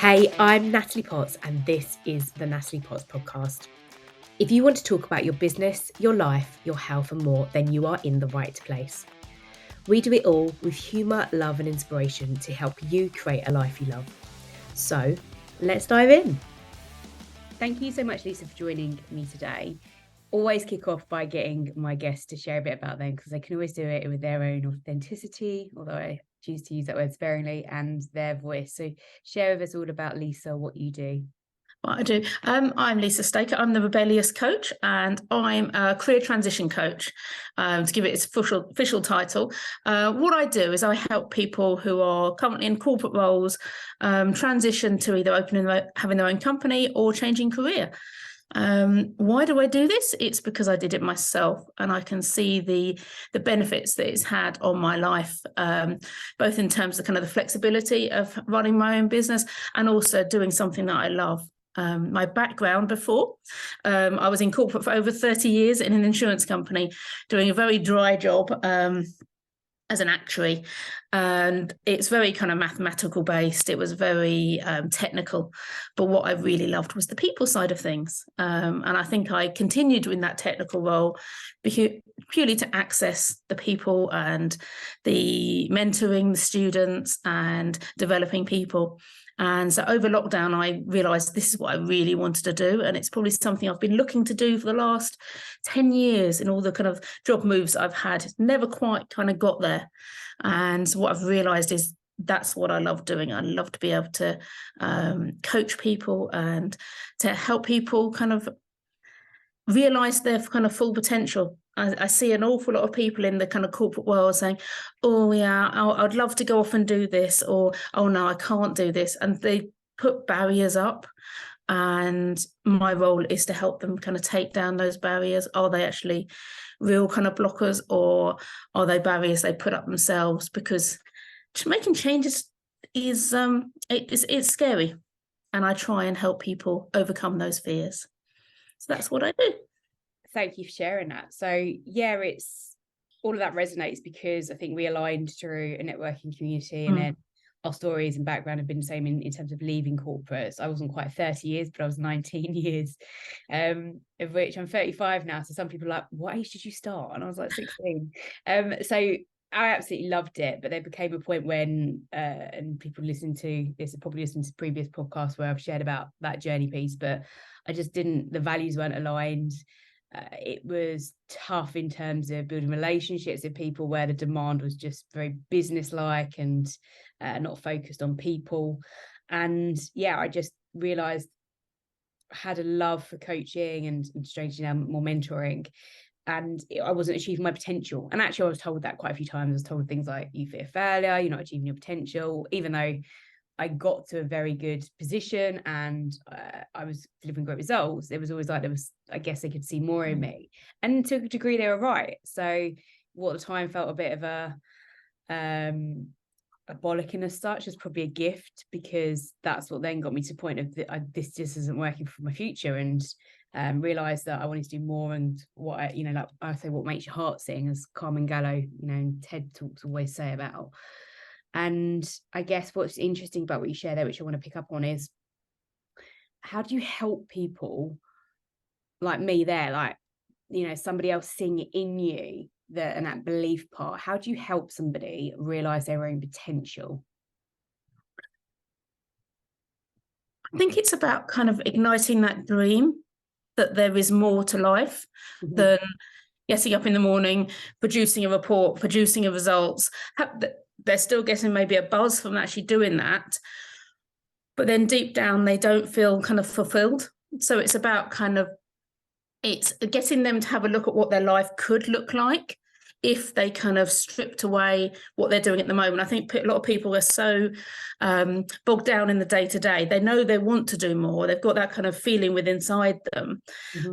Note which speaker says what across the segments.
Speaker 1: Hey, I'm Natalie Potts, and this is the Natalie Potts podcast. If you want to talk about your business, your life, your health, and more, then you are in the right place. We do it all with humour, love, and inspiration to help you create a life you love. So, let's dive in. Thank you so much, Lisa, for joining me today. Always kick off by getting my guests to share a bit about them, because they can always do it with their own authenticity, although I choose to use that word sparingly, and their voice. So share with us all about Lisa, what you do.
Speaker 2: What I do. I'm Lisa Staker. I'm the Rebellious Coach, and I'm a career transition coach, to give it its official title. What I do is I help people who are currently in corporate roles transition to either having their own company or changing career. Why do I do this? It's because I did it myself, and I can see the benefits that it's had on my life, both in terms of kind of the flexibility of running my own business and also doing something that I love. My background before, I was in corporate for over 30 years in an insurance company, doing a very dry job as an actuary, and it's very kind of mathematical based. It was very technical, but what I really loved was the people side of things, and I think I continued in that technical role purely to access the people and the mentoring the students and developing people. And so over lockdown, I realised this is what I really wanted to do. And it's probably something I've been looking to do for the last 10 years in all the kind of job moves I've had. Never quite kind of got there. And so what I've realised is that's what I love doing. I love to be able to coach people and to help people kind of realise their kind of full potential. I see an awful lot of people in the kind of corporate world saying, oh yeah, I'd love to go off and do this, or oh no, I can't do this. And they put barriers up, and my role is to help them kind of take down those barriers. Are they actually real kind of blockers, or are they barriers they put up themselves? Because making changes is it's scary, and I try and help people overcome those fears. So that's what I do.
Speaker 1: Thank you for sharing that. So yeah, it's all of that resonates because I think we aligned through a networking community, and then our stories and background have been the same in terms of leaving corporates. I wasn't quite 30 years, but I was 19 years, of which I'm 35 now. So some people are like, what age did you start? And I was like 16. So I absolutely loved it, but there became a point when, and people listening to this have probably listened to previous podcasts where I've shared about that journey piece, but I just didn't, the values weren't aligned. It was tough in terms of building relationships with people where the demand was just very business-like and not focused on people. And yeah, I just realized I had a love for coaching and strangely now more mentoring, and I wasn't achieving my potential. And actually I was told that quite a fear times. I was told things like, you fear failure, you're not achieving your potential, even though I got to a very good position and I was delivering great results. It was always like I guess they could see more in me, and to a degree they were right. So what at the time felt a bit of a bollocking as such is probably a gift, because that's what then got me to the point of this just isn't working for my future, and realized that I wanted to do more. And what like I say, what makes your heart sing, as Carmen Gallo, in TED Talks always say about. And I guess what's interesting about what you share there, which I want to pick up on, is how do you help people like me there, like, somebody else seeing it in you, and that belief part? How do you help somebody realize their own potential?
Speaker 2: I think it's about kind of igniting that dream that there is more to life than getting up in the morning, producing a report, producing a results. They're still getting maybe a buzz from actually doing that, but then deep down they don't feel kind of fulfilled. So it's about it's getting them to have a look at what their life could look like if they kind of stripped away what they're doing at the moment. I think a lot of people are so bogged down in the day-to-day. They know they want to do more. They've got that kind of feeling within inside them,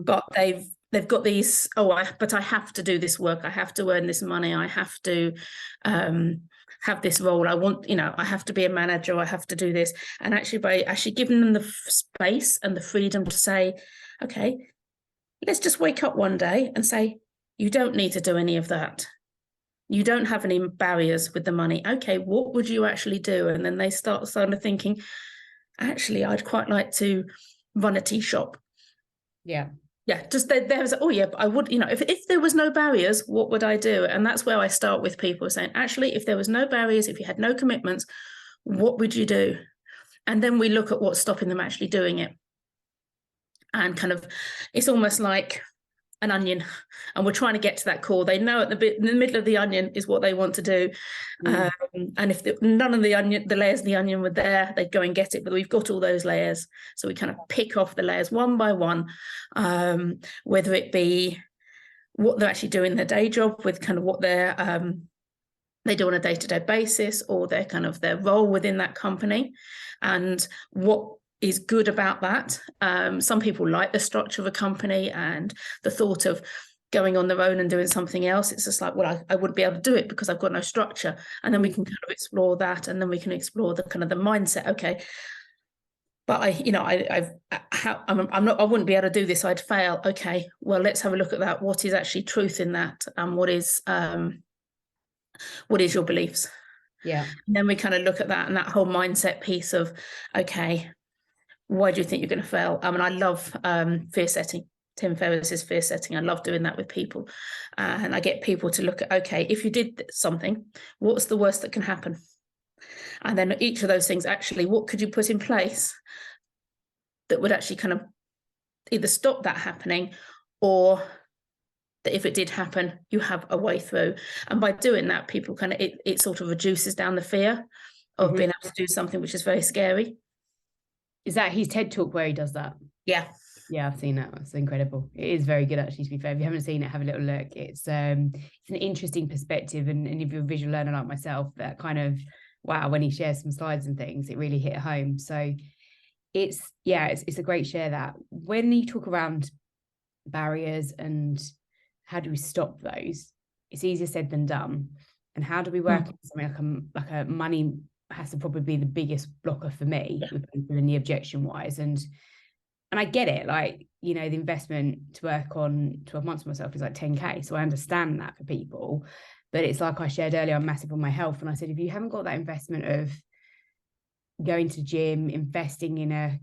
Speaker 2: but they've got these, but I have to do this work. I have to earn this money. I have to have this role. I want, I have to be a manager. I have to do this. And actually by actually giving them the space and the freedom to say, okay, let's just wake up one day and say, you don't need to do any of that. You don't have any barriers with the money. Okay, what would you actually do? And then they start thinking, actually, I'd quite like to run a tea shop.
Speaker 1: Yeah.
Speaker 2: Yeah, just there's, oh yeah, but I would, if there was no barriers, what would I do? And that's where I start with people saying, actually, if there was no barriers, if you had no commitments, what would you do? And then we look at what's stopping them actually doing it. And kind of, it's almost like an onion, and we're trying to get to that core. They know in the middle of the onion is what they want to do. And if none of the layers of the onion were there, they'd go and get it. But we've got all those layers. So we kind of pick off the layers one by one, whether it be what they're actually doing in their day job, with kind of what they do on a day-to-day basis, or their role within that company, and what is good about that. Some people like the structure of a company and the thought of going on their own and doing something else. It's just like, well, I wouldn't be able to do it because I've got no structure. And then we can kind of explore that, and then we can explore the kind of the mindset. Okay, but I wouldn't be able to do this. I'd fail. Okay, well, let's have a look at that. What is actually truth in that, and what is your beliefs?
Speaker 1: Yeah.
Speaker 2: And then we kind of look at that and that whole mindset piece of, okay, why do you think you're going to fail? I mean, I love fear setting. Tim Ferriss's fear setting. I love doing that with people. And I get people to look at, okay, if you did something, what's the worst that can happen? And then each of those things, actually, what could you put in place that would actually kind of either stop that happening, or that if it did happen, you have a way through. And by doing that, people kind of, it sort of reduces down the fear of being able to do something which is very scary.
Speaker 1: Is that his TED Talk where he does that?
Speaker 2: Yeah.
Speaker 1: Yeah, I've seen that. It's incredible. It is very good, actually, to be fair. If you haven't seen it, have a little look. It's an interesting perspective. And if you're a visual learner like myself, that kind of, wow, when he shares some slides and things, it really hit home. So it's a great share that. When you talk around barriers and how do we stop those, it's easier said than done. And how do we work on something like a money has to probably be the biggest blocker for me, with the objection wise. And I get it, like, the investment to work on 12 months for myself is like 10K. So I understand that for people, but it's like I shared earlier, I'm massive on my health. And I said, if you haven't got that investment of going to gym, investing in a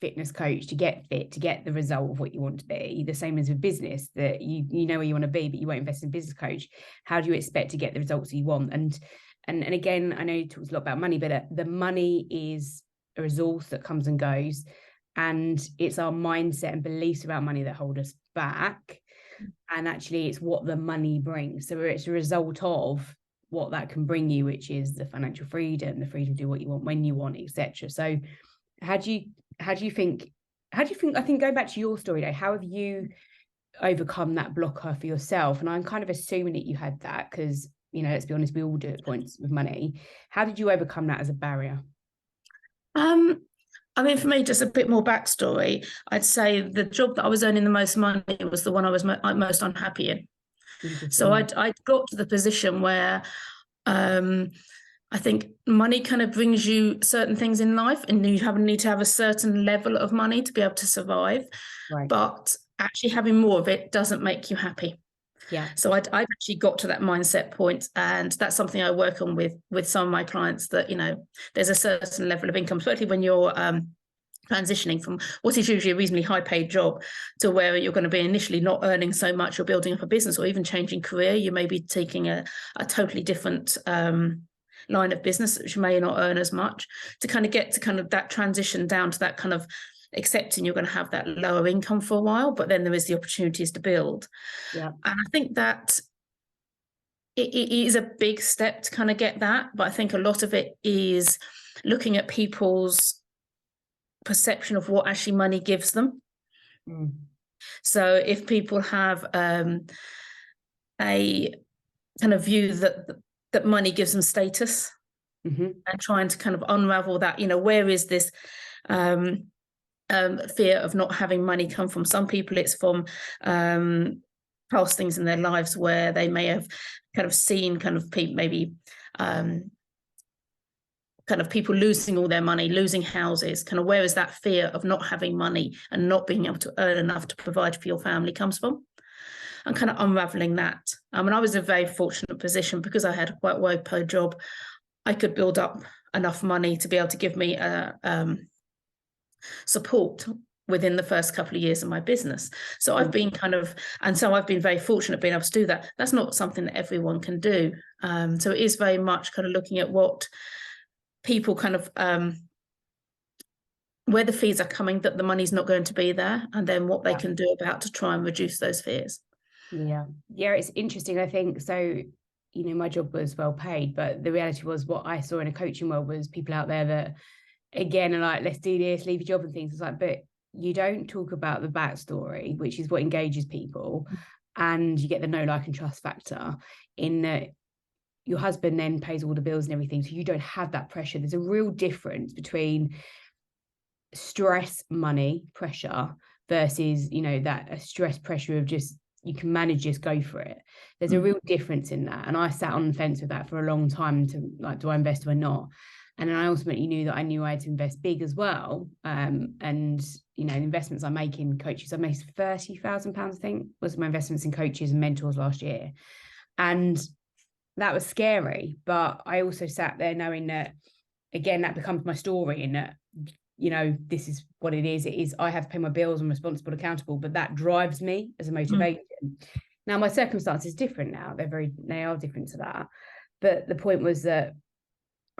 Speaker 1: fitness coach to get fit, to get the result of what you want to be, the same as with business, that you know where you want to be, but you won't invest in a business coach, how do you expect to get the results you want? And again, I know you talked a lot about money, but the money is a resource that comes and goes, and it's our mindset and beliefs about money that hold us back. And actually, it's what the money brings. So it's a result of what that can bring you, which is the financial freedom, the freedom to do what you want when you want, etc. So how do you think, I think going back to your story though, how have you overcome that blocker for yourself? And I'm kind of assuming that you had that because, let's be honest, we all do at points with money. How did you overcome that as a barrier?
Speaker 2: I mean, for me, just a bit more backstory. I'd say the job that I was earning the most money was the one I was most unhappy in. So I got to the position where I think money kind of brings you certain things in life, and you need to have a certain level of money to be able to survive.
Speaker 1: Right.
Speaker 2: But actually having more of it doesn't make you happy.
Speaker 1: Yeah.
Speaker 2: So I've actually got to that mindset point, and that's something I work on with some of my clients, that, there's a certain level of income, especially when you're transitioning from what is usually a reasonably high paid job to where you're going to be initially not earning so much, or building up a business, or even changing career. You may be taking a totally different line of business, which may not earn as much, to kind of get to kind of that transition down to that kind of accepting you're going to have that lower income for a while, but then there is the opportunities to build.
Speaker 1: Yeah.
Speaker 2: And I think that it is a big step to kind of get that, but I think a lot of it is looking at people's perception of what actually money gives them. So if people have a kind of view that money gives them status, and trying to kind of unravel that, where is this fear of not having money come from? Some people it's from past things in their lives where they may have kind of seen kind of maybe kind of people losing all their money, losing houses. Kind of where is that fear of not having money and not being able to earn enough to provide for your family comes from? And kind of unraveling that. I mean, I was in a very fortunate position because I had a quite well-paid job. I could build up enough money to be able to give me a support within the first couple of years of my business. So I've been I've been very fortunate being able to do that. That's not something that everyone can do. So it is very much kind of looking at what people kind of where the fees are coming, that the money's not going to be there, and then what they can do about to try and reduce those fees.
Speaker 1: Yeah, it's interesting. I think so. My job was well paid, but the reality was what I saw in a coaching world was people out there that, again, are like, let's do this, leave your job and things. It's like, but you don't talk about the backstory, which is what engages people, and you get the know, like, and trust factor in that your husband then pays all the bills and everything, so you don't have that pressure. There's a real difference between stress, money, pressure versus, that a stress pressure of just, you can manage, just go for it. There's a real difference in that. And I sat on the fence with that for a long time to like, do I invest or not? And then I ultimately knew that I had to invest big as well. And, investments I make in coaches, I made £30,000, I think, was my investments in coaches and mentors last year. And that was scary. But I also sat there knowing that, again, that becomes my story, in that, this is what it is. It is, I have to pay my bills, I'm responsible, accountable, but that drives me as a motivation. Now, my circumstance is different now. They are different to that. But the point was that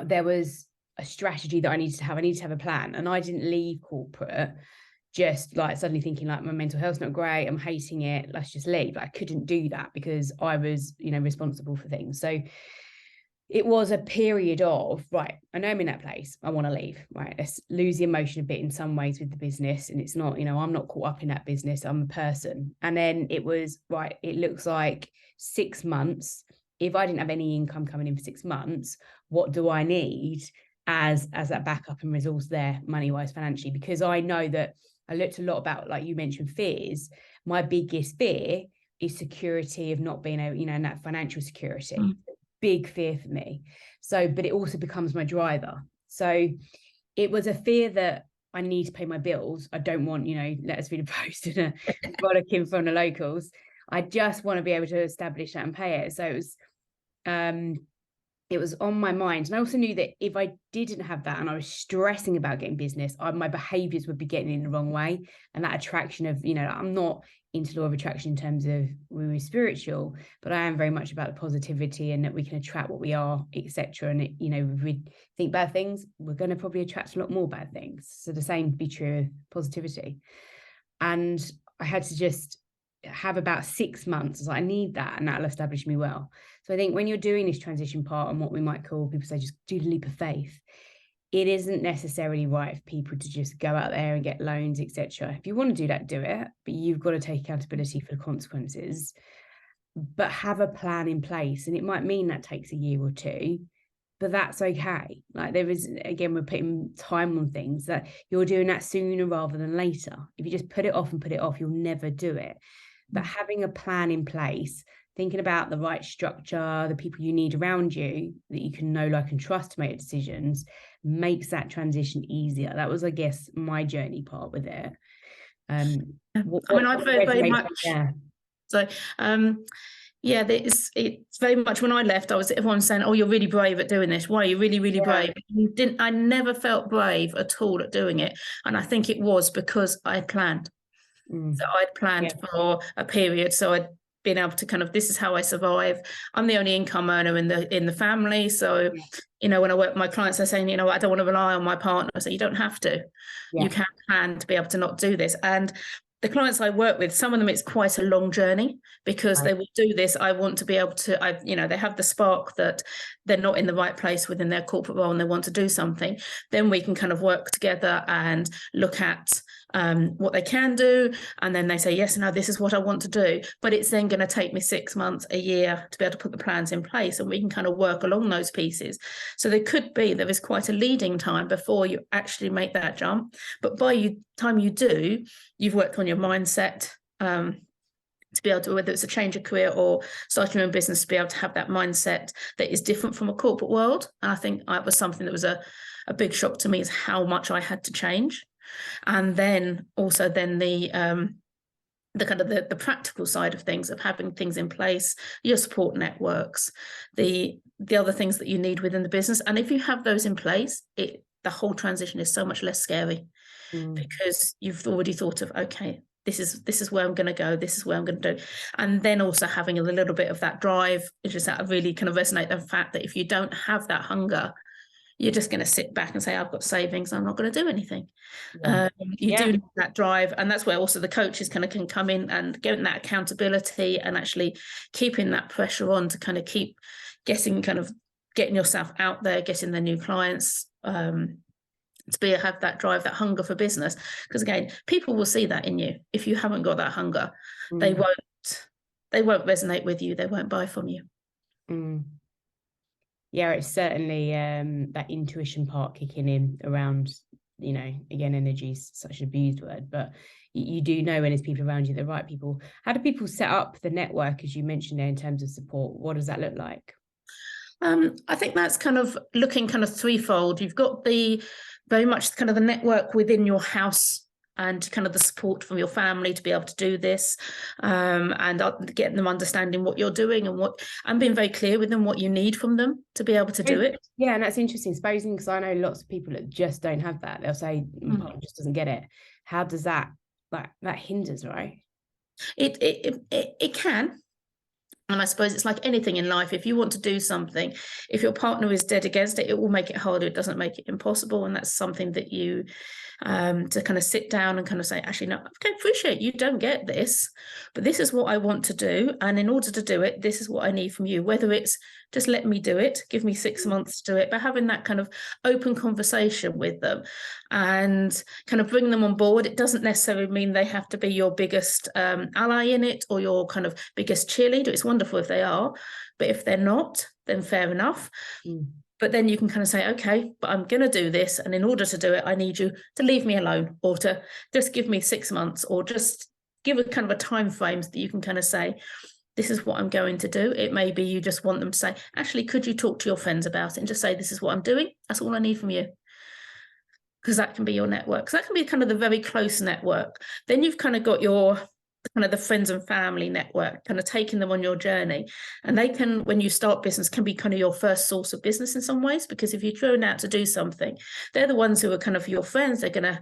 Speaker 1: there was a strategy that I needed to have. I needed to have a plan. And I didn't leave corporate just like suddenly thinking like, my mental health's not great, I'm hating it, let's just leave. I couldn't do that because I was, responsible for things. So it was a period of, right, I know I'm in that place, I want to leave, right, let's lose the emotion a bit in some ways with the business. And it's not, I'm not caught up in that business, I'm a person. And then it was, right, it looks like 6 months. If I didn't have any income coming in for 6 months, what do I need as that backup and resource there, money-wise, financially? Because I know that I looked a lot about, like you mentioned, fears. My biggest fear is security of not being able, and that financial security. Big fear for me. So, but it also becomes my driver. So it was a fear that I need to pay my bills. I don't want, let us read a post and a bollocking from the locals. I just want to be able to establish that and pay it. So it was on my mind. And I also knew that if I didn't have that and I was stressing about getting business, my behaviors would be getting in the wrong way. And that attraction of, I'm not into law of attraction in terms of we're spiritual, but I am very much about the positivity and that we can attract what we are, etc. And if we think bad things, we're going to probably attract a lot more bad things. So the same be true of positivity. And I had to just have about 6 months. I was like, I need that, and that'll establish me well. So I think when you're doing this transition part, and what we might call, people say, just do the leap of faith, it isn't necessarily right for people to just go out there and get loans, etc. If you want to do that, do it, but you've got to take accountability for the consequences. But have a plan in place, and it might mean that takes a year or two, but that's okay. Like, there is, again, we're putting time on things, that you're doing that sooner rather than later. If you just put it off, you'll never do it. But having a plan in place, thinking about the right structure, the people you need around you that you can know, like, and trust to make decisions, makes that transition easier. That was, I guess, my journey part with it.
Speaker 2: I very much.
Speaker 1: Yeah.
Speaker 2: So, it's very much, when I left, everyone saying, "Oh, you're really brave at doing this. Why are you really, really brave?" I never felt brave at all at doing it, and I think it was because I had planned. So I'd planned for a period. So I'd been able to kind of, this is how I survive. I'm the only income earner in the family. So, when I work with my clients, they're saying, I don't want to rely on my partner. So you don't have to. You can plan to be able to not do this. And the clients I work with, some of them, it's quite a long journey, because they will do this. I want to be able to, they have the spark that they're not in the right place within their corporate role and they want to do something. Then we can kind of work together and look at what they can do. And then they say, yes, no, this is what I want to do. But it's then going to take me 6 months, a year to be able to put the plans in place. And we can kind of work along those pieces. So there is quite a leading time before you actually make that jump. But by the time you do, you've worked on your mindset to be able to, whether it's a change of career or starting your own business, to be able to have that mindset that is different from a corporate world. And I think it was something that was a big shock to me, is how much I had to change. And then also the kind of the practical side of things, of having things in place, your support networks, the other things that you need within the business. And if you have those in place, it the whole transition is so much less scary because you've already thought of, okay, this is where I'm going to go, this is where I'm going to do. And then also having a little bit of that drive, it's just that really kind of resonate the fact that if you don't have that hunger, you're just going to sit back and say, I've got savings, I'm not going to do anything. You do need that drive, and that's where also the coaches kind of can come in and getting that accountability and actually keeping that pressure on to kind of keep getting yourself out there, getting the new clients, to have that drive, that hunger for business. Because again, people will see that in you. If you haven't got that hunger, they won't resonate with you, they won't buy from you.
Speaker 1: Yeah, it's certainly that intuition part kicking in around, again, energy is such an abused word, but you do know when it's people around you, the right people. How do people set up the network, as you mentioned there, in terms of support? What does that look like?
Speaker 2: I think that's kind of looking kind of threefold. You've got very much kind of the network within your house and kind of the support from your family to be able to do this, and getting them understanding what you're doing and being very clear with them what you need from them to be able to do it.
Speaker 1: Yeah, and that's interesting, supposing, because I know lots of people that just don't have that. They'll say, my partner just doesn't get it. How does that hinders, right?
Speaker 2: It can. And I suppose it's like anything in life. If you want to do something, if your partner is dead against it, it will make it harder. It doesn't make it impossible. And that's something that you to kind of sit down and kind of say, actually, no, I appreciate you don't get this, but this is what I want to do. And in order to do it, this is what I need from you, whether it's just let me do it, give me 6 months to do it, but having that kind of open conversation with them and kind of bring them on board. It doesn't necessarily mean they have to be your biggest ally in it or your kind of biggest cheerleader. It's wonderful if they are, but if they're not, then fair enough. But then you can kind of say, okay, but I'm going to do this. And in order to do it, I need you to leave me alone, or to just give me 6 months, or just give a kind of a time frame so that you can kind of say, this is what I'm going to do. It may be you just want them to say, actually, could you talk to your friends about it and just say, this is what I'm doing. That's all I need from you. Because that can be your network. So that can be kind of the very close network. Then you've kind of got your kind of the friends and family network, kind of taking them on your journey. And they can, when you start business, can be kind of your first source of business in some ways, because if you're thrown out to do something, they're the ones who are kind of your friends. They're going to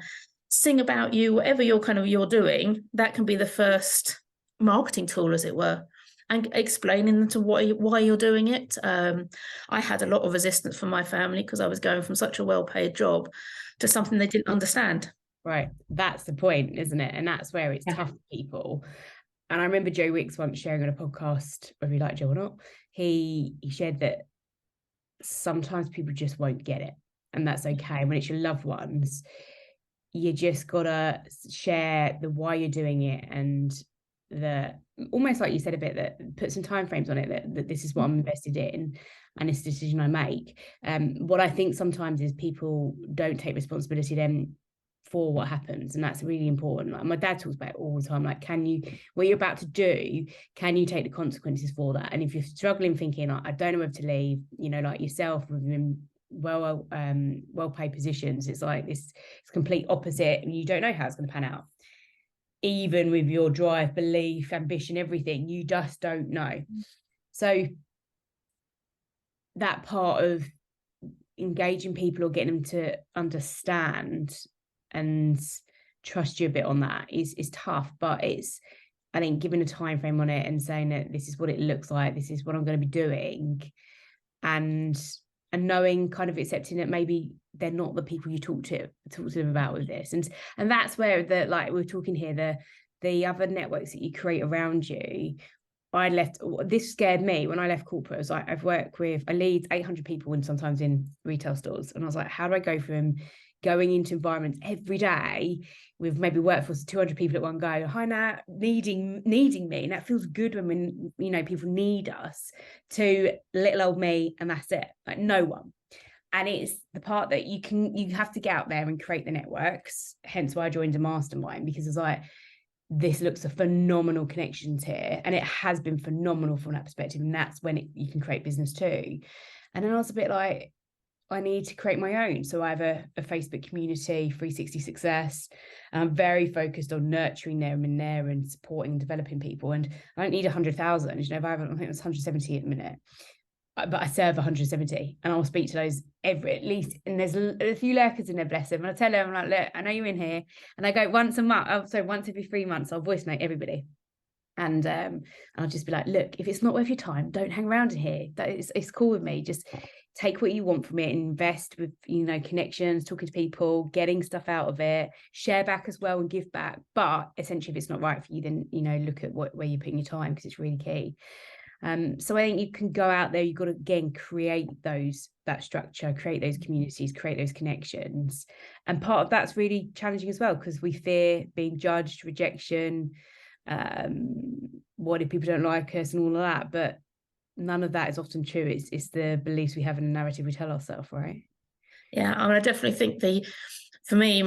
Speaker 2: sing about you, whatever you're doing. That can be the first marketing tool, as it were, and explaining them to why you're doing it. I had a lot of resistance from my family because I was going from such a well-paid job to something they didn't understand.
Speaker 1: Right. That's the point, isn't it? And that's where it's tough for people. And I remember Joe Wicks once sharing on a podcast, whether you like Joe or not, he shared that sometimes people just won't get it. And that's okay. When it's your loved ones, you just gotta share the why you're doing it, and the almost like you said a bit, that put some time frames on it, that this is what I'm invested in and it's a decision I make. What I think sometimes is people don't take responsibility then for what happens, and that's really important. Like my dad talks about it all the time, like, what you're about to do, can you take the consequences for that? And if you're struggling thinking, I don't know whether to leave, like yourself, we've been well-paid positions, it's like it's complete opposite, and you don't know how it's going to pan out. Even with your drive, belief, ambition, everything, you just don't know. So that part of engaging people or getting them to understand and trust you a bit on that is tough, but it's, I think, giving a time frame on it and saying that this is what it looks like, this is what I'm going to be doing, and knowing, kind of accepting that maybe they're not the people you talk to them about with this, and that's where we're talking here, the other networks that you create around you. This scared me when I left corporate. It was like, I lead 800 people and sometimes in retail stores, and I was like, how do I go from going into environments every day with maybe workforce of 200 people at one go, hi Nat, needing me, and that feels good when people need us, to little old me and that's it, like no one. And it's the part that you have to get out there and create the networks, hence why I joined a mastermind, because it's like, this looks a phenomenal connections here, and it has been phenomenal from that perspective, and that's when you can create business too. And then I was a bit like, I need to create my own. So I have a Facebook community, 360 Success, and I'm very focused on nurturing them in there and supporting and developing people. And I don't need 100,000, I think it's 170 at the minute. but I serve 170, and I'll speak to those at least, and there's a few lurkers in there, bless them, and I tell them, I'm like, look, I know you're in here, and I go once a month, so once every 3 months, I'll voice note everybody. And I'll just be like, look, if it's not worth your time, don't hang around in here. It's cool with me. Just take what you want from it, invest with, connections, talking to people, getting stuff out of it, share back as well and give back. But essentially, if it's not right for you, then, look at where you're putting your time, because it's really key. So I think you can go out there, you've got to, again, create that structure, create those communities, create those connections. And part of that's really challenging as well, because we fear being judged, rejection, what if people don't like us and all of that, but none of that is often true. It's the beliefs we have in the narrative we tell ourselves, right?
Speaker 2: Yeah, I mean, I definitely think for me,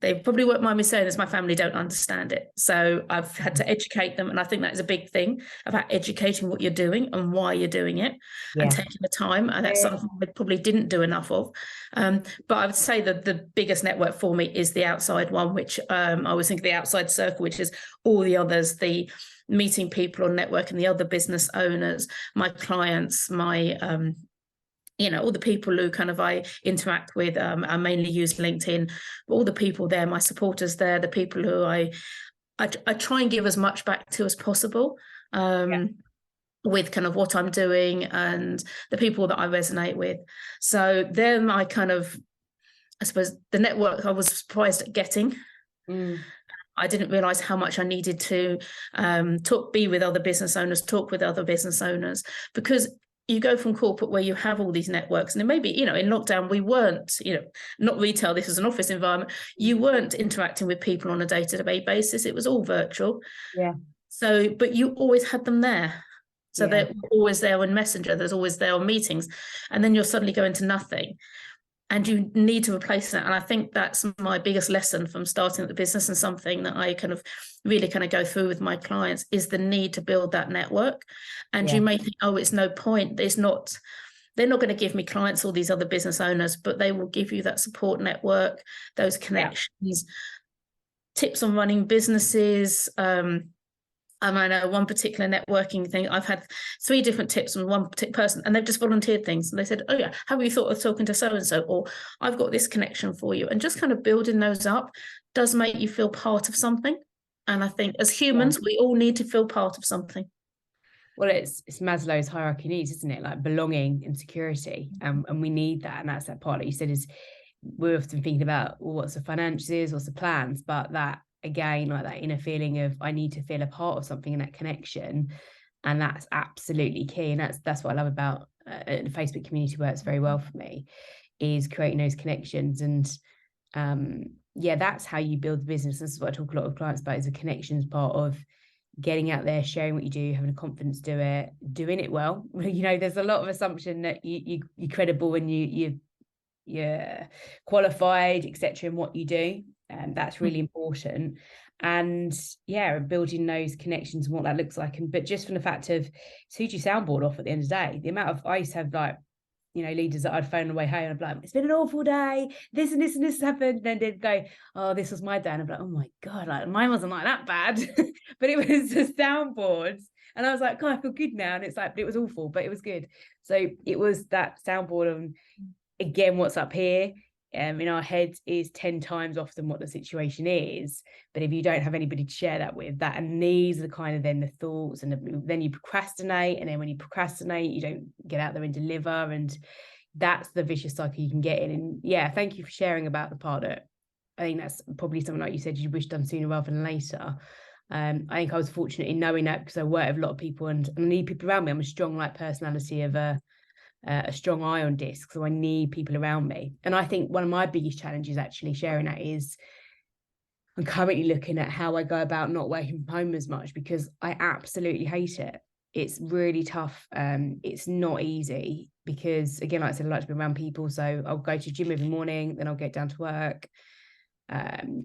Speaker 2: they probably won't mind me saying this, my family don't understand it. So I've had to educate them. And I think that is a big thing about educating what you're doing and why you're doing it, and taking the time. And that's something I probably didn't do enough of. But I would say that the biggest network for me is the outside one, which I always think the outside circle, which is all the others, the meeting people on network and the other business owners, my clients, my all the people who kind of I interact with. I mainly use LinkedIn, but all the people there, my supporters there, the people who I try and give as much back to as possible, with kind of what I'm doing and the people that I resonate with. So they're my kind of, I suppose, the network I was surprised at getting. I didn't realize how much I needed to be with other business owners, talk with other business owners, because you go from corporate where you have all these networks, and maybe, in lockdown, we weren't, not retail, this was an office environment. You weren't interacting with people on a day-to-day basis. It was all virtual.
Speaker 1: Yeah.
Speaker 2: So, but you always had them there. So they're always there on Messenger. There's always there on meetings. And then you're suddenly going to nothing. And you need to replace that. And I think that's my biggest lesson from starting the business, and something that I kind of really kind of go through with my clients, is the need to build that network. And you may think, oh, it's no point. They're not going to give me clients, all these other business owners, but they will give you that support network, those connections, tips on running businesses. And I know one particular networking thing, I've had 3 different tips from one particular person, and they've just volunteered things. And they said, oh yeah, have you thought of talking to so-and-so? Or I've got this connection for you. And just kind of building those up does make you feel part of something. And I think as humans, we all need to feel part of something.
Speaker 1: Well, it's Maslow's hierarchy of needs, isn't it? Like belonging and security. And we need that. And that's that part that you said, is we're often thinking about, well, what's the finances, what's the plans, but that, again, like that inner feeling of I need to feel a part of something, in that connection. And that's absolutely key. And that's what I love about the Facebook community, works very well for me, is creating those connections. And that's how you build the business. This is what I talk a lot of clients about, is the connections part of getting out there, sharing what you do, having a confidence to do it, doing it well. There's a lot of assumption that you're credible and you're qualified, etc., in what you do. And that's really important. And building those connections and what that looks like. But just from the fact of, who do you soundboard off at the end of the day? The amount of, I used to have leaders that I'd phone on the way home, and I'd be like, it's been an awful day, this and this and this happened. Then they'd go, oh, this was my day. And I'd be like, oh my God, like mine wasn't like that bad. But it was the soundboards. And I was like, God, I feel good now. And it's like, but it was awful, but it was good. So it was that soundboard. And again, what's up here in our heads is 10 times often what the situation is. But if you don't have anybody to share that with, and these are the kind of then the thoughts, and then you procrastinate, and then when you procrastinate, you don't get out there and deliver, and that's the vicious cycle you can get in. And thank you for sharing about the part that I think that's probably something, like you said, you wish done sooner rather than later. I think I was fortunate in knowing that, because I work with a lot of people and I need people around me. I'm a strong personality of a strong ion disc, so I need people around me. And I think one of my biggest challenges, actually sharing that, is I'm currently looking at how I go about not working from home as much, because I absolutely hate it. It's really tough. It's not easy, because again, like I said, I like to be around people. So I'll go to gym every morning, then I'll get down to work.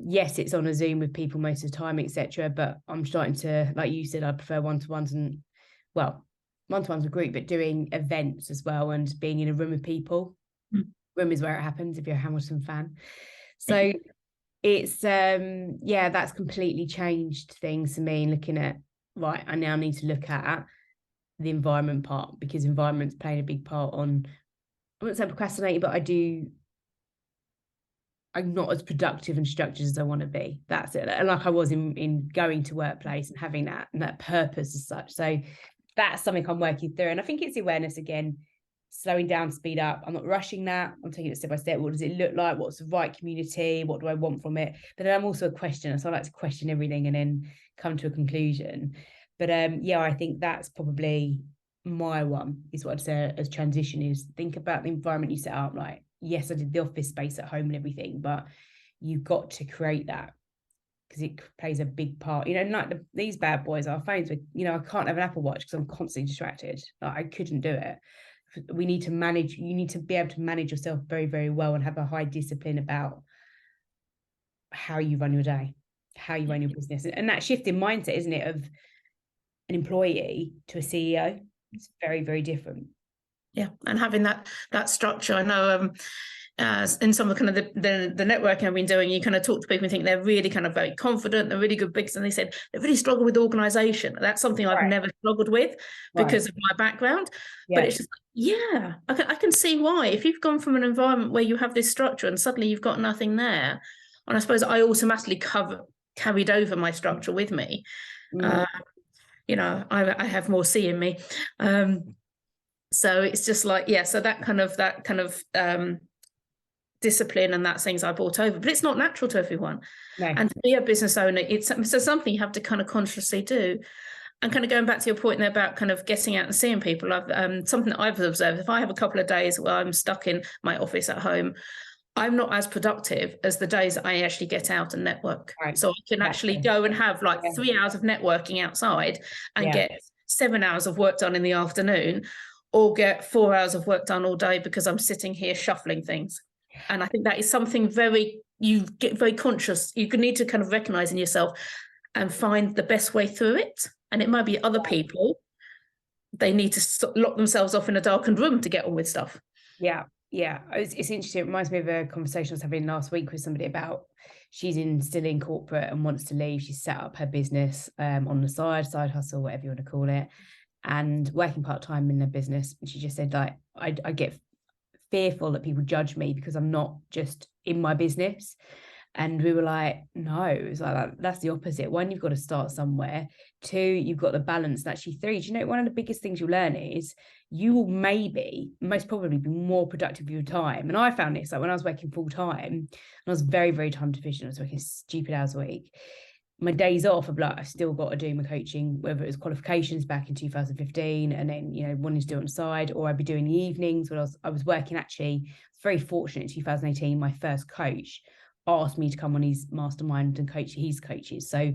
Speaker 1: Yes, it's on a Zoom with people most of the time, etc. But I'm starting to, like you said, I prefer one-to-ones, and one-to-ones with group, but doing events as well, and being in a room with people. Room is where it happens, if you're a Hamilton fan. So it's that's completely changed things for me, looking at, right, I now need to look at the environment part, because environment's playing a big part on, I wouldn't say procrastinating, but I'm not as productive and structured as I want to be. That's it. And like I was in going to workplace and having that and that purpose as such. So that's something I'm working through. And I think it's awareness again, slowing down, speed up. I'm not rushing that. I'm taking it step by step. What does it look like? What's the right community? What do I want from it? But then I'm also a questioner. So I like to question everything and then come to a conclusion. But yeah, I think that's probably my one, is what I'd say as transition is. Think about the environment you set up. Like, yes, I did the office space at home and everything, but you've got to create that because it plays a big part. You know, like these bad boys, our phones, with, you know, I can't have an Apple Watch because I'm constantly distracted. Like, I couldn't do it. We need to manage, you need to be able to manage yourself very, very well and have a high discipline about how you run your day, how you run your business. And that shift in mindset, isn't it, of an employee to a CEO, it's very, very different.
Speaker 2: Yeah, and having that structure. I know in some of kind of the networking I've been doing, you kind of talk to people and think they're really kind of very confident, they're really good bigs, and they said they really struggle with organisation. That's something I've never struggled with because of my background. Yeah. But it's just, yeah, I can see why. If you've gone from an environment where you have this structure and suddenly you've got nothing there, and I suppose I automatically carried over my structure with me. You know, I have more C in me. So it's just like, yeah, so that kind of discipline and that things I brought over, but it's not natural to everyone. No. And to be a business owner, it's something you have to kind of consciously do. And kind of going back to your point there about kind of getting out and seeing people, something that I've observed, if I have a couple of days where I'm stuck in my office at home, I'm not as productive as the days that I actually get out and network. Right. So I can actually go and have like 3 hours of networking outside and get 7 hours of work done in the afternoon, or get 4 hours of work done all day because I'm sitting here shuffling things. And I think that is something you get very conscious. You need to kind of recognize in yourself and find the best way through it. And it might be other people, they need to lock themselves off in a darkened room to get on with stuff.
Speaker 1: Yeah. Yeah, it's interesting. It reminds me of a conversation I was having last week with somebody about, she's still in corporate and wants to leave. She's set up her business on the side hustle, whatever you want to call it, and working part-time in the business. And she just said, like, I get fearful that people judge me because I'm not just in my business. And we were like, no, it's like that's the opposite. One, you've got to start somewhere. Two, you've got the balance. And actually, three, do you know, one of the biggest things you'll learn is you will most probably be more productive with your time. And I found this, like when I was working full time, and I was very, very time deficient. I was working stupid hours a week. My days off, I've still got to do my coaching, whether it was qualifications back in 2015, and then, you know, wanting to do it on the side, or I'd be doing the evenings when I was working. Actually, I was very fortunate in 2018, my first coach asked me to come on his mastermind and coach his coaches. So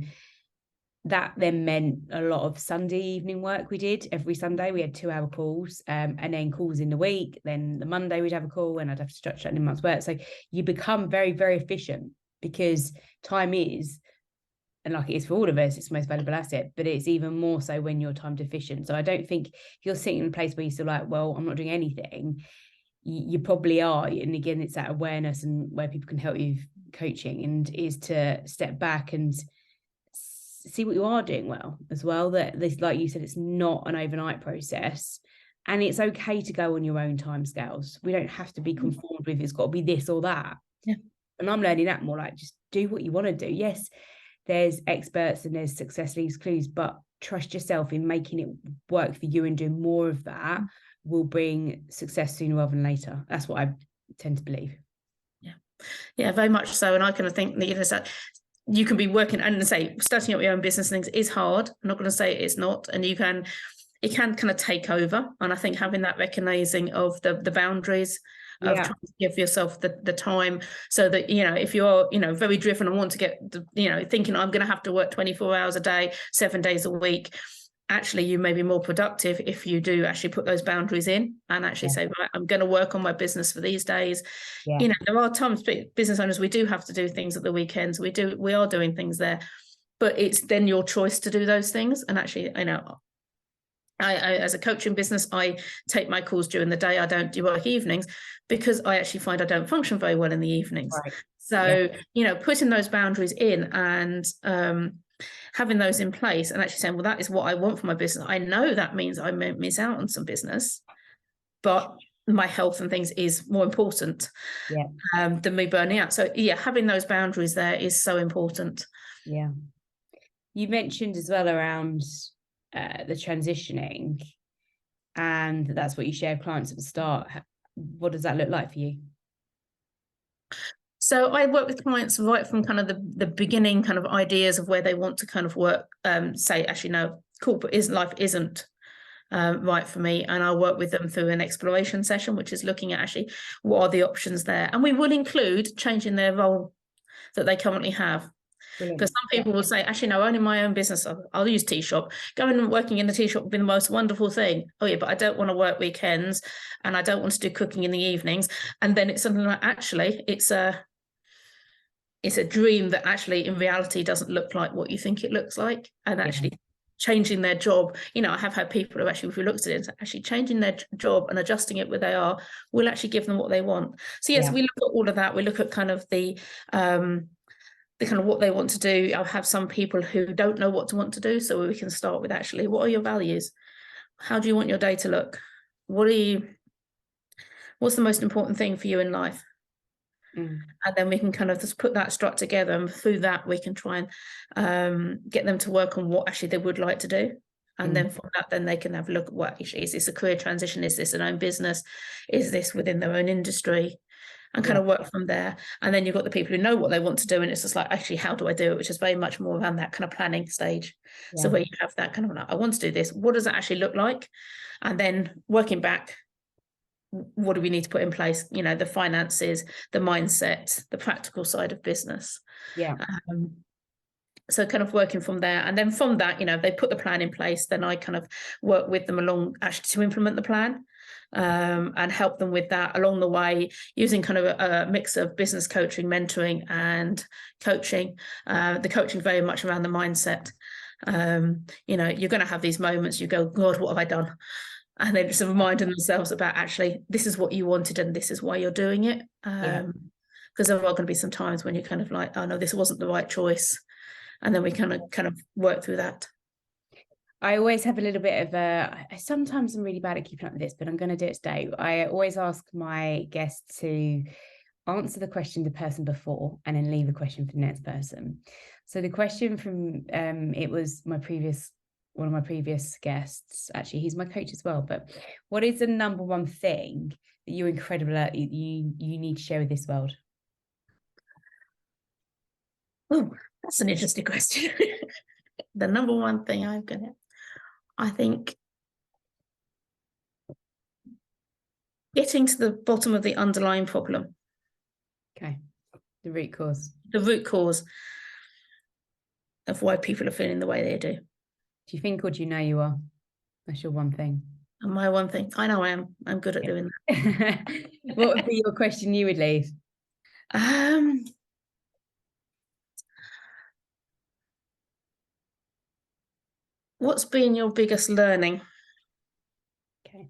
Speaker 1: that then meant a lot of Sunday evening work we did. Every Sunday we had 2-hour calls, and then calls in the week. Then the Monday we'd have a call and I'd have to structure that in a month's work. So you become very, very efficient because time is, and like it is for all of us, it's the most valuable asset, but it's even more so when you're time deficient. So I don't think if you're sitting in a place where you're still like, well, I'm not doing anything, you probably are. And again, it's that awareness and where people can help you coaching, and is to step back and see what you are doing well as well. That this, like you said, it's not an overnight process, and it's okay to go on your own timescales. We don't have to be conformed with it's got to be this or that. Yeah. And I'm learning that more, like just do what you want to do. Yes, there's experts and there's success leaves clues, but trust yourself in making it work for you, and doing more of that will bring success sooner rather than later. That's what I tend to believe.
Speaker 2: Yeah, very much so. And I kind of think that, you know, that you can be working and say starting up your own business and things is hard. I'm not going to say it's not, and it can kind of take over. And I think having that recognizing of the boundaries of trying to give yourself the time, so that, you know, if you're, you know, very driven and want to get, you know, thinking I'm going to have to work 24 hours a day, 7 days a week, actually you may be more productive if you do actually put those boundaries in and actually say, right, I'm going to work on my business for these days. You know, there are times business owners, we do have to do things at the weekends. We are doing things there, but it's then your choice to do those things. And actually, you know, I as a coaching business, I take my calls during the day. I don't do work evenings because I actually find I don't function very well in the evenings. Right. So, you know, putting those boundaries in and having those in place and actually saying, well, that is what I want for my business. I know that means I may miss out on some business, but my health and things is more important than me burning out. So yeah, having those boundaries there is so important.
Speaker 1: Yeah. You mentioned as well around the transitioning, and that's what you share with clients at the start. What does that look like for you?
Speaker 2: So I work with clients right from kind of the beginning kind of ideas of where they want to kind of work, say, actually, no, corporate life isn't right for me. And I'll work with them through an exploration session, which is looking at actually what are the options there. And we will include changing their role that they currently have. Because some people will say, actually, no, only my own business. I'll use tea shop. Going and working in the tea shop would be the most wonderful thing. Oh, yeah, but I don't want to work weekends and I don't want to do cooking in the evenings. And then it's something like, actually, it's a dream that actually in reality doesn't look like what you think it looks like. And actually changing their job. You know, I have had people who actually, if we looked at it, actually changing their job and adjusting it where they are will actually give them what they want. So yes, we look at all of that. We look at kind of the kind of what they want to do. I'll have some people who don't know what to want to do. So we can start with actually, what are your values? How do you want your day to look? What's the most important thing for you in life? And then we can kind of just put that struct together, and through that we can try and get them to work on what actually they would like to do. And then from that, then they can have a look at what actually is this a career transition? Is this an own business? Is this within their own industry? And kind of work from there. And then you've got the people who know what they want to do, and it's just like, actually, how do I do it? Which is very much more around that kind of planning stage. So where you have that kind of like, I want to do this. What does it actually look like? And then working back, what do we need to put in place? You know, the finances, the mindset, the practical side of business. So kind of working from there. And then from that, you know, they put the plan in place, then I kind of work with them along actually to implement the plan. And help them with that along the way, using kind of a mix of business coaching, mentoring, and coaching. The coaching very much around the mindset. You know, you're going to have these moments, you go, God, what have I done? And then just reminding themselves about actually, this is what you wanted and this is why you're doing it. Because there are going to be some times when you're kind of like, oh no, this wasn't the right choice. And then we kind of work through that.
Speaker 1: I always have a little bit of sometimes I'm really bad at keeping up with this, but I'm going to do it today. I always ask my guests to answer the question the person before and then leave a question for the next person. So the question from it was one of my previous guests, actually, he's my coach as well, but what is the number one thing that you're incredible at, you need to share with this world?
Speaker 2: Oh, that's an interesting question. The number one thing I'm going to, I think, getting to the bottom of the underlying problem.
Speaker 1: Okay. The root cause. The
Speaker 2: root cause of why people are feeling the way they do.
Speaker 1: Do you think, or do you know you are? That's your one thing.
Speaker 2: And my one thing. I know I am. I'm good at doing that.
Speaker 1: What would be your question you would leave?
Speaker 2: What's been your biggest learning?
Speaker 1: Okay.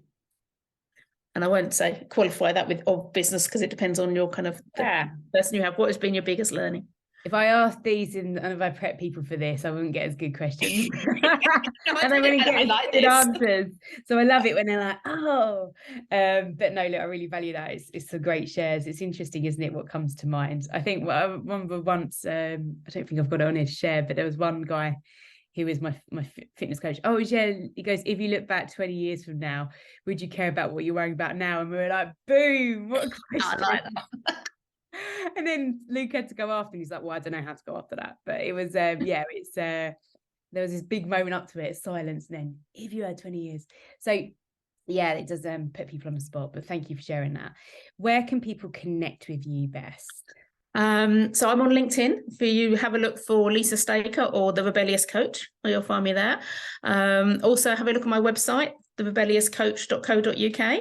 Speaker 2: And I won't say qualify that with of business, because it depends on your kind of person you have. What has been your biggest learning?
Speaker 1: If I asked these and if I prep people for this, I wouldn't get as good questions. And I wouldn't get like good answers. So I love it when they're like, oh. But no, look, I really value that. It's some great shares. It's interesting, isn't it, what comes to mind? I think I remember once, I don't think I've got it on here to share, but there was one guy who was my fitness coach. Oh, yeah. He goes, if you look back 20 years from now, would you care about what you're worrying about now? And we were like, boom, what a question. I like that. And then Luke had to go after, and he's like, well, I don't know how to go after that. But it was, there was this big moment up to it, silence, and then, if you had 20 years. So, yeah, it does put people on the spot, but thank you for sharing that. Where can people connect with you best?
Speaker 2: So I'm on LinkedIn. For you, have a look for Lisa Staker or The Rebellious Coach, or you'll find me there. Also, have a look at my website, therebelliouscoach.co.uk.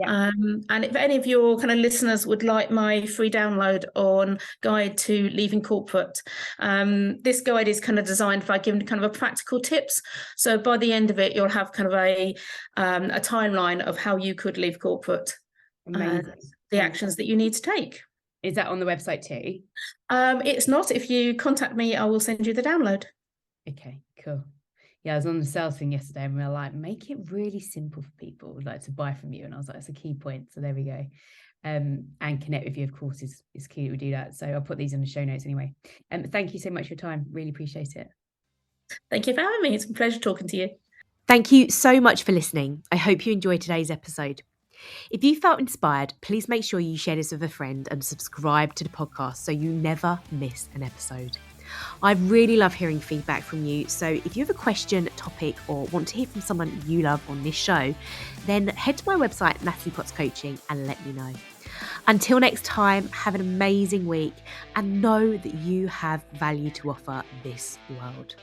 Speaker 2: And if any of your kind of listeners would like my free download on Guide to Leaving Corporate, this guide is kind of designed by giving kind of a practical tips. So by the end of it, you'll have kind of a timeline of how you could leave corporate, the actions that you need to take.
Speaker 1: Is that on the website too?
Speaker 2: It's not. If you contact me, I will send you the download.
Speaker 1: Okay, cool. Yeah, I was on the sales thing yesterday and we were like, make it really simple for people like to buy from you. And I was like, that's a key point. So there we go. And connect with you, of course, is key that we do that. So I'll put these in the show notes anyway. Thank you so much for your time. Really appreciate it.
Speaker 2: Thank you for having me. It's a pleasure talking to you.
Speaker 3: Thank you so much for listening. I hope you enjoyed today's episode. If you felt inspired, please make sure you share this with a friend and subscribe to the podcast so you never miss an episode. I really love hearing feedback from you. So if you have a question, topic, or want to hear from someone you love on this show, then head to my website, Natalie Potts Coaching, and let me know. Until next time, have an amazing week and know that you have value to offer this world.